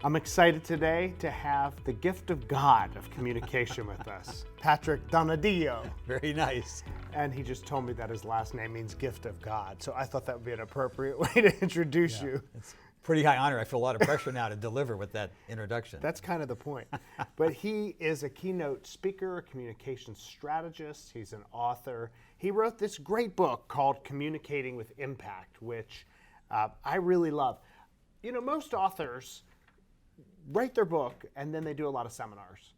I'm excited today to have the gift of God of communication with us, Patrick Donadio. Very nice. And he just told me that his last name means gift of God. So I thought that would be an appropriate way to introduce you. It's pretty high honor. I feel a lot of pressure now to deliver with that introduction. That's kind of the point. But he is a keynote speaker, a communication strategist. He's an author. He wrote this great book called Communicating with Impact, which I really love. You know, most authors write their book and then they do a lot of seminars.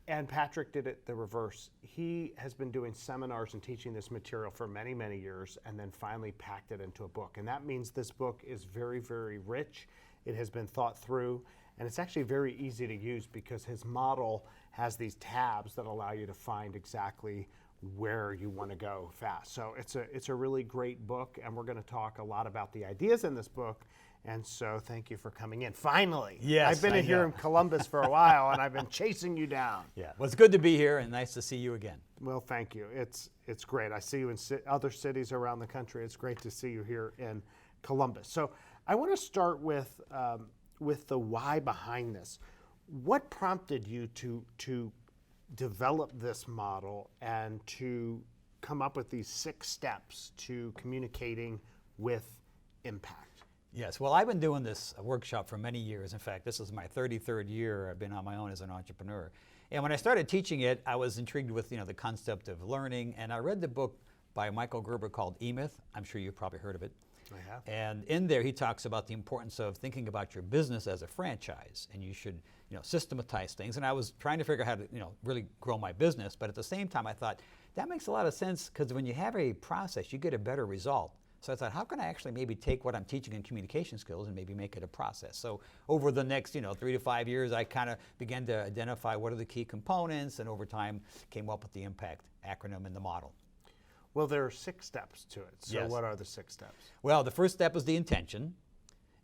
And Patrick did it the reverse. He has been doing seminars and teaching this material for many, many years and then finally packed it into a book. And that means this book is very, very rich. It has been thought through and it's actually very easy to use because his model has these tabs that allow you to find exactly where you want to go fast. So it's a really great book and we're going to talk a lot about the ideas in this book. And so thank you for coming in. Finally. Yes, I've been here in Columbus for a while and I've been chasing you down. Yeah, well, it's good to be here and nice to see you again. Well, thank you. It's great. I see you in other cities around the country. It's great to see you here in Columbus. So I want to start with the why behind this. What prompted you to develop this model and to come up with these 6 steps to communicating with impact? Yes, well, I've been doing this workshop for many years. In fact, this is my 33rd year I've been on my own as an entrepreneur. And when I started teaching it, I was intrigued with the concept of learning. And I read the book by Michael Gerber called E-Myth. I'm sure you've probably heard of it. I have. And in there, he talks about the importance of thinking about your business as a franchise. And you should systematize things. And I was trying to figure out how to really grow my business. But at the same time, I thought, that makes a lot of sense because when you have a process, you get a better result. So I thought, how can I actually maybe take what I'm teaching in communication skills and maybe make it a process? So over the next 3 to 5 years, I kind of began to identify what are the key components, and over time came up with the IMPACT acronym and the model. Well, there are 6 steps to it. So Yes. What are the 6 steps? Well, the first step is the intention,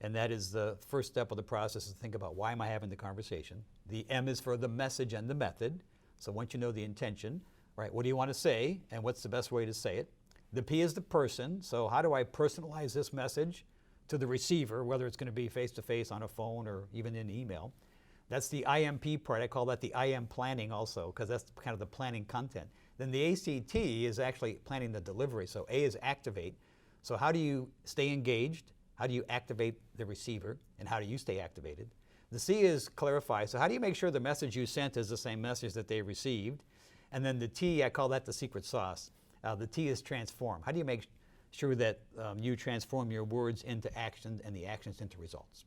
and that is the first step of the process is to think about why am I having the conversation. The M is for the message and the method. So once you know the intention, right, what do you want to say and what's the best way to say it? The P is the person, so how do I personalize this message to the receiver, whether it's going to be face-to-face on a phone or even in email. That's the IMP part. I call that the IM planning also, because that's kind of the planning content. Then the ACT is actually planning the delivery, so A is activate. So how do you stay engaged? How do you activate the receiver? And how do you stay activated? The C is clarify, so how do you make sure the message you sent is the same message that they received? And then the T, I call that the secret sauce. The T is transform. How do you make sure that you transform your words into actions and the actions into results?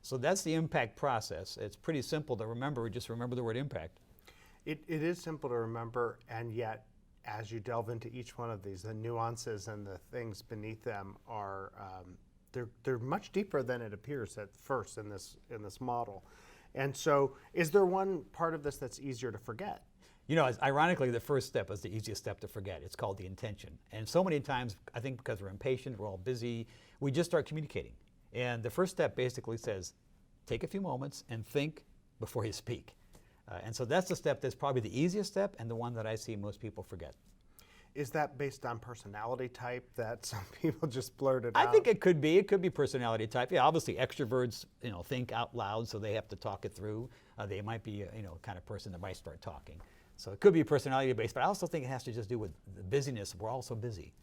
So that's the impact process. It's pretty simple to remember. Just remember the word impact. It is simple to remember, and yet as you delve into each one of these, the nuances and the things beneath them are they're much deeper than it appears at first in this model. And so is there one part of this that's easier to forget? Ironically, the first step is the easiest step to forget. It's called the intention. And so many times, I think because we're impatient, we're all busy, we just start communicating. And the first step basically says, take a few moments and think before you speak. And so that's the step that's probably the easiest step and the one that I see most people forget. Is that based on personality type that some people just blurt it out? I think it could be. It could be personality type. Yeah, obviously extroverts, think out loud, so they have to talk it through. They might be, kind of person that might start talking. So it could be personality based, but I also think it has to just do with the busyness. We're all so busy.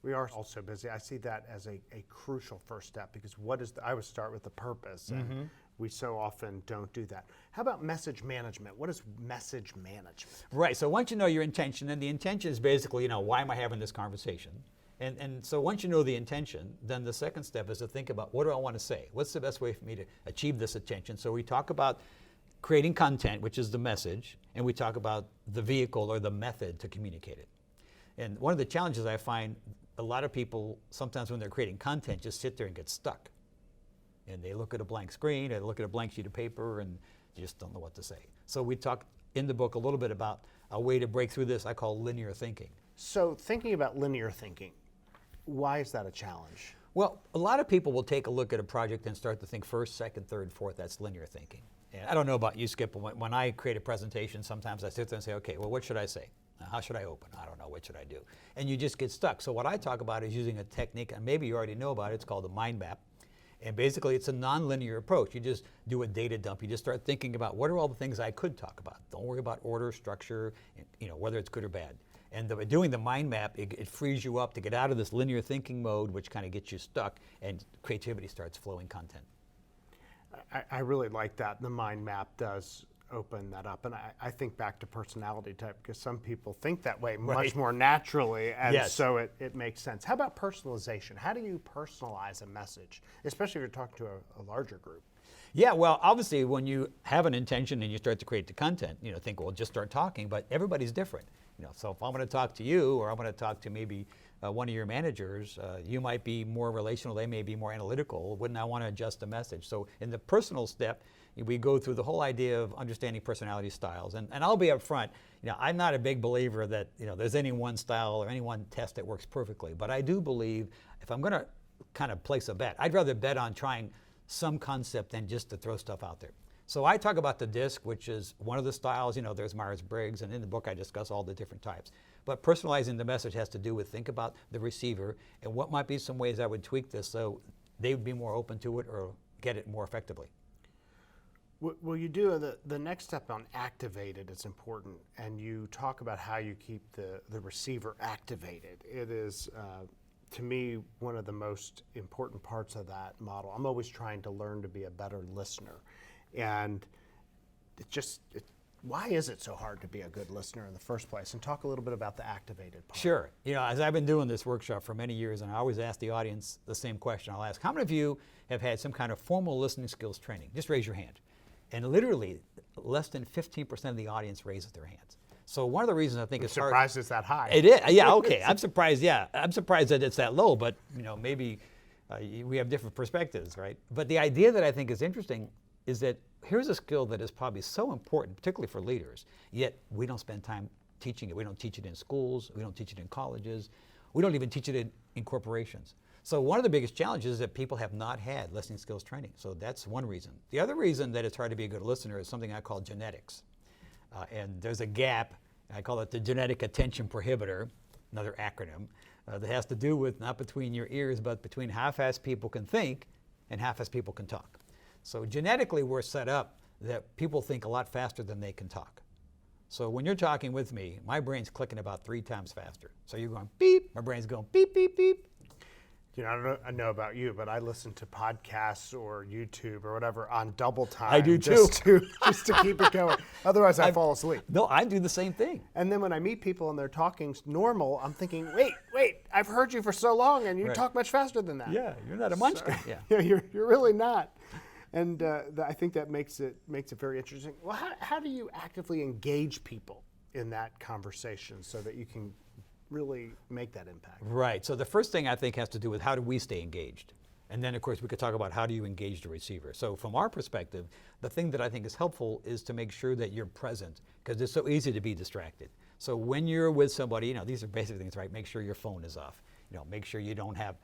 We are also busy. I see that as a crucial first step because I would start with the purpose, and we so often don't do that. How about message management? What is message management? Right, so once you know your intention, and the intention is basically, why am I having this conversation? And so once you know the intention, then the second step is to think about what do I want to say? What's the best way for me to achieve this intention? So we talk about creating content, which is the message, and we talk about the vehicle or the method to communicate it. And one of the challenges I find, a lot of people, sometimes when they're creating content, just sit there and get stuck. And they look at a blank screen, they look at a blank sheet of paper, and they just don't know what to say. So we talk in the book a little bit about a way to break through this I call linear thinking. So thinking about linear thinking, why is that a challenge? Well, a lot of people will take a look at a project and start to think first, second, third, fourth. That's linear thinking. And I don't know about you, Skip, but when I create a presentation, sometimes I sit there and say, okay, well, what should I say? How should I open? I don't know, what should I do? And you just get stuck. So what I talk about is using a technique, and maybe you already know about it, it's called the mind map. And basically, it's a nonlinear approach. You just do a data dump. You just start thinking about what are all the things I could talk about. Don't worry about order, structure, whether it's good or bad. And by doing the mind map, it frees you up to get out of this linear thinking mode, which kind of gets you stuck, and creativity starts flowing content. I really like that. The mind map does open that up. And I think back to personality type, because some people think that way much more naturally, and so it makes sense. How about personalization? How do you personalize a message, especially if you're talking to a larger group? Yeah, well, obviously, when you have an intention and you start to create the content, think, well, just start talking, but everybody's different. So if I'm going to talk to you, or I'm going to talk to maybe one of your managers, you might be more relational, they may be more analytical. Wouldn't I want to adjust the message? So in the personal step, we go through the whole idea of understanding personality styles. And I'll be up front, I'm not a big believer that there's any one style or any one test that works perfectly. But I do believe if I'm going to kind of place a bet, I'd rather bet on trying some concept than just to throw stuff out there. So I talk about the DISC, which is one of the styles. There's Myers-Briggs, and in the book I discuss all the different types. But personalizing the message has to do with think about the receiver and what might be some ways I would tweak this so they would be more open to it or get it more effectively. Well, you do the next step on activated is important, and you talk about how you keep the receiver activated. It is, to me, one of the most important parts of that model. I'm always trying to learn to be a better listener. And why is it so hard to be a good listener in the first place? And talk a little bit about the activated part. Sure. As I've been doing this workshop for many years, and I always ask the audience the same question. I'll ask, how many of you have had some kind of formal listening skills training? Just raise your hand. And literally, less than 15% of the audience raises their hands. So one of the reasons I think it's hard. I'm surprised it's that high. It is. Yeah, okay. I'm surprised, I'm surprised that it's that low, but maybe we have different perspectives, right? But the idea that I think is interesting is that here's a skill that is probably so important, particularly for leaders, yet we don't spend time teaching it. We don't teach it in schools. We don't teach it in colleges. We don't even teach it in corporations. So one of the biggest challenges is that people have not had listening skills training. So that's one reason. The other reason that it's hard to be a good listener is something I call genetics. And there's a gap, I call it the genetic attention prohibitor, another acronym, that has to do with not between your ears, but between how fast people can think and how fast people can talk. So genetically, we're set up that people think a lot faster than they can talk. So when you're talking with me, my brain's clicking about 3 times faster. So you're going beep, my brain's going beep, beep, beep. I know about you, but I listen to podcasts or YouTube or whatever on double time. I do too. Just to keep it going. Otherwise, I fall asleep. No, I do the same thing. And then when I meet people and they're talking normal, I'm thinking, wait, I've heard you for so long and you talk much faster than that. Yeah, you're not a munchkin. Yeah, you're really not. And I think that makes it very interesting. Well, how do you actively engage people in that conversation so that you can really make that impact? Right. So the first thing I think has to do with how do we stay engaged? And then, of course, we could talk about how do you engage the receiver. So from our perspective, the thing that I think is helpful is to make sure that you're present, because it's so easy to be distracted. So when you're with somebody, these are basic things, right? Make sure your phone is off. Make sure you don't have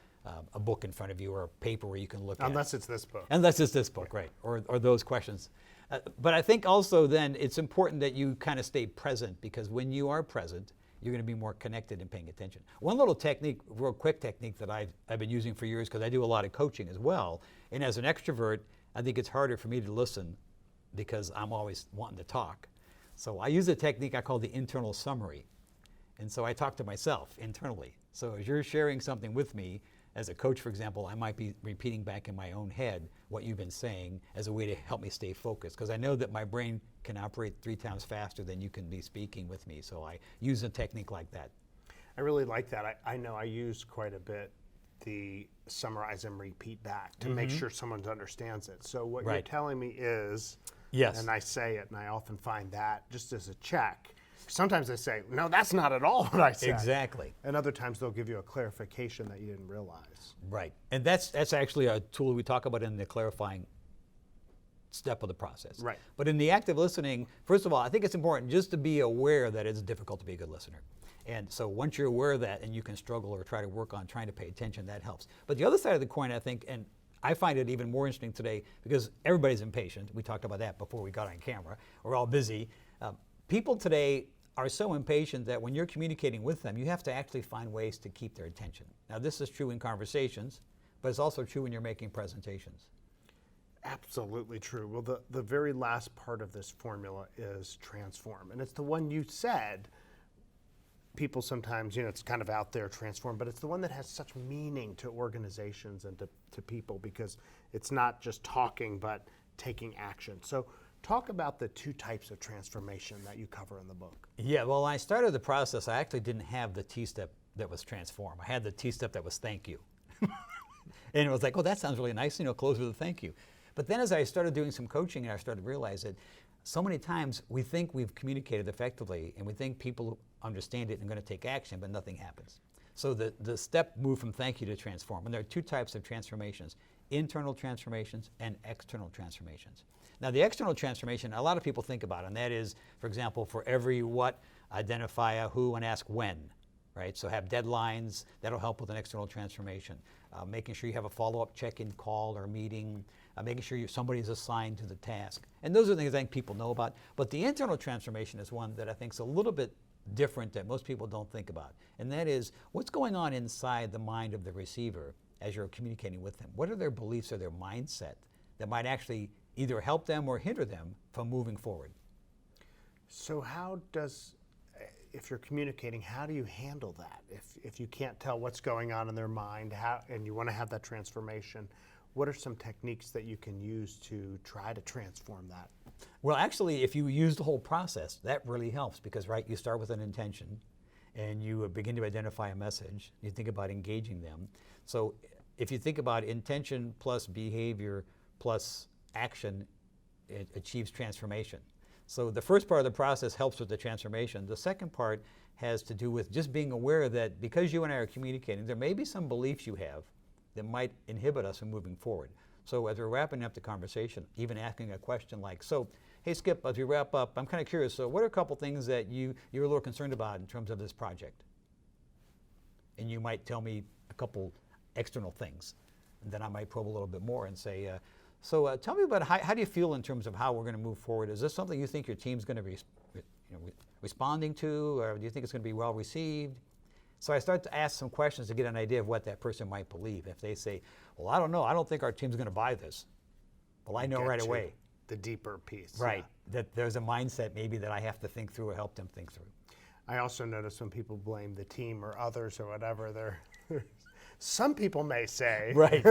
a book in front of you or a paper where you can look at. Unless it's this book. Unless it's this book, right, or those questions. But I think also then it's important that you kind of stay present, because when you are present, you're going to be more connected and paying attention. One little technique, real quick technique that I've been using for years, because I do a lot of coaching as well, and as an extrovert, I think it's harder for me to listen because I'm always wanting to talk. So I use a technique I call the internal summary. And so I talk to myself internally. So as you're sharing something with me, as a coach, for example, I might be repeating back in my own head what you've been saying as a way to help me stay focused, because I know that my brain can operate 3 times faster than you can be speaking with me. So I use a technique like that. I really like that. I know I use quite a bit the summarize and repeat back to make sure someone understands it. So what you're telling me is, and I say it, and I often find that just as a check. Sometimes they say, no, that's not at all what I said. Exactly. And other times they'll give you a clarification that you didn't realize. Right. And that's actually a tool we talk about in the clarifying step of the process. Right. But in the active listening, first of all, I think it's important just to be aware that it's difficult to be a good listener. And so once you're aware of that and you can struggle or try to work on trying to pay attention, that helps. But the other side of the coin, I think, and I find it even more interesting today because everybody's impatient. We talked about that before we got on camera. We're all busy. People today are so impatient that when you're communicating with them, you have to actually find ways to keep their attention. Now, this is true in conversations, but it's also true when you're making presentations. Absolutely true. Well, the very last part of this formula is transform. And it's the one you said. People sometimes, it's kind of out there, transform, but it's the one that has such meaning to organizations and to people, because it's not just talking, but taking action. So talk about the two types of transformation that you cover in the book. Yeah, well, when I started the process, I actually didn't have the T-step that was transform. I had the T-step that was thank you. And it was like, oh, that sounds really nice, close with a thank you. But then as I started doing some coaching, and I started to realize that so many times we think we've communicated effectively, and we think people understand it and are going to take action, but nothing happens. So the step moved from thank you to transform. And there are two types of transformations: internal transformations and external transformations. Now, the external transformation, a lot of people think about, and that is, for example, for every what, identify a who and ask when, right? So have deadlines. That'll help with an external transformation. Making sure you have a follow-up check-in call or meeting, making sure somebody is assigned to the task. And those are things I think people know about. But the internal transformation is one that I think is a little bit different that most people don't think about. And that is, what's going on inside the mind of the receiver as you're communicating with them? What are their beliefs or their mindset that might actually either help them or hinder them from moving forward? So if you're communicating, how do you handle that? If you can't tell what's going on in their mind, and you want to have that transformation, what are some techniques that you can use to try to transform that? Well, actually, if you use the whole process, that really helps, because, right, you start with an intention and you begin to identify a message. You think about engaging them. So if you think about intention plus behavior plus action, it achieves transformation. So the first part of the process helps with the transformation. The second part has to do with just being aware that because you and I are communicating, there may be some beliefs you have that might inhibit us from moving forward. So as we're wrapping up the conversation, even asking a question like, so, hey Skip, as we wrap up, I'm kind of curious, so what are a couple things that you're a little concerned about in terms of this project? And you might tell me a couple external things. And then I might probe a little bit more and say, so tell me about how do you feel in terms of how we're going to move forward? Is this something you think your team's going to be responding to, or do you think it's going to be well received? So I start to ask some questions to get an idea of what that person might believe. If they say, well, I don't know, I don't think our team's going to buy this. Well, I know right away. The deeper piece. Right, that there's a mindset maybe that I have to think through or help them think through. I also notice when people blame the team or others or whatever, some people may say, right.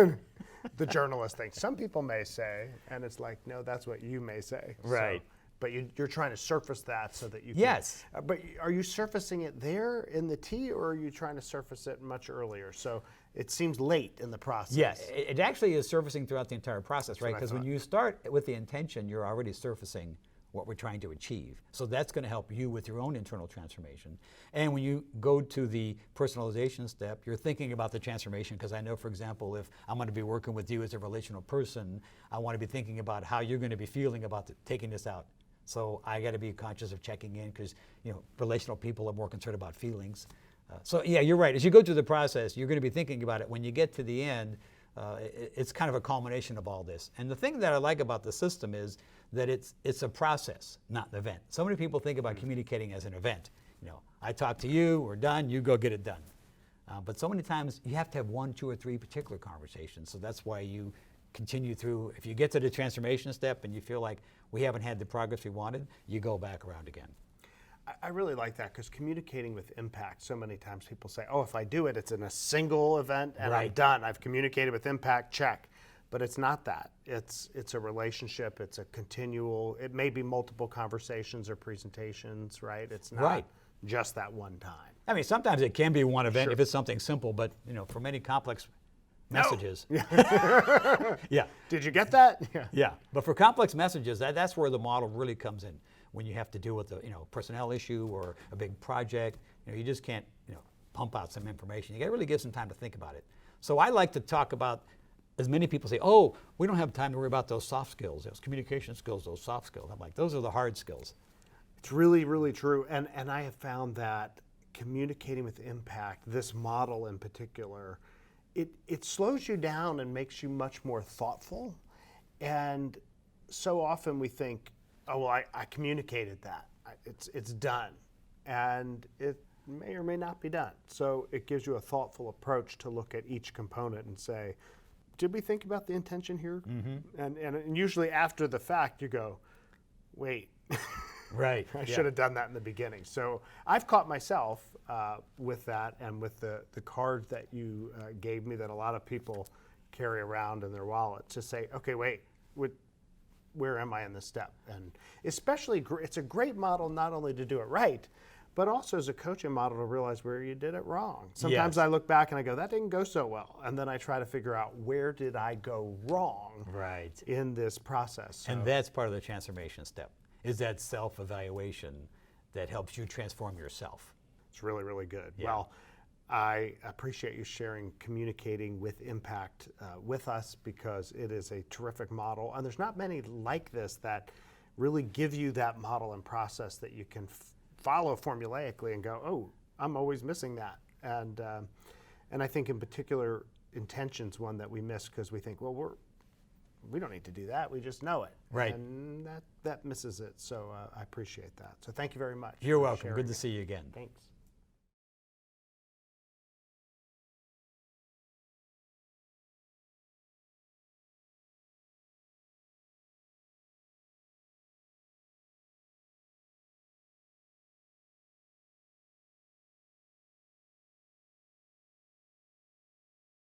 The journalist thinks, some people may say, and it's like, no, that's what you may say. Right. So, but you're trying to surface that so that you can. Yes. But are you surfacing it there in the tea, or are you trying to surface it much earlier? So it seems late in the process. Yes, it actually is surfacing throughout the entire process, right? Because when you start with the intention, you're already surfacing what we're trying to achieve. So that's going to help you with your own internal transformation. And when you go to the personalization step, you're thinking about the transformation, because I know, for example, if I'm going to be working with you as a relational person, I want to be thinking about how you're going to be feeling about taking this out. So I got to be conscious of checking in, because relational people are more concerned about feelings. So yeah, you're right. As you go through the process, you're going to be thinking about it. When you get to the end, it's kind of a culmination of all this. And the thing that I like about the system is that it's a process, not an event. So many people think about communicating as an event. I talk to you, we're done, you go get it done. But so many times you have to have 1, 2, or 3 particular conversations. So that's why you continue through. If you get to the transformation step and you feel like we haven't had the progress we wanted, you go back around again. I really like that, because communicating with impact, so many times people say, oh, if I do it, it's in a single event and I'm done. I've communicated with impact, check. But it's not that. It's a relationship. It's a continual, it may be multiple conversations or presentations, right? It's not just that one time. I mean, sometimes it can be one event if it's something simple, but for many complex messages. Yeah. Did you get that? Yeah. But for complex messages, that's where the model really comes in. When you have to deal with a personnel issue or a big project, you just can't pump out some information. You got to really give some time to think about it. So I like to talk about, as many people say, oh, we don't have time to worry about those soft skills, those communication skills, those soft skills. I'm like, those are the hard skills. It's really, really true. And I have found that communicating with impact, this model in particular, it slows you down and makes you much more thoughtful. And so often we think, oh, well, I communicated that. It's done. And may or may not be done. So it gives you a thoughtful approach to look at each component and say, did we think about the intention here? And usually after the fact, you go, wait, Right. I should have done that in the beginning. So I've caught myself with that, and with the card that you gave me that a lot of people carry around in their wallet to say, okay, wait, where am I in this step? And especially, it's a great model not only to do it right, but also as a coaching model to realize where you did it wrong. Sometimes Yes. I look back and I go, that didn't go so well. And then I try to figure out, where did I go wrong Right. in this process? So And that's part of the transformation step, is that self-evaluation that helps you transform yourself. it's really, really good. Yeah. Well, I appreciate you sharing communicating with impact with us, because it is a terrific model. And there's not many like this that really give you that model and process that you can follow formulaically and go, oh, I'm always missing that. And I think in particular, intention's one that we miss because we think, well, we don't need to do that. We just know it. Right. And that misses it. So I appreciate that. So thank you very much. You're for welcome. sharing Good to it. see you again. Thanks.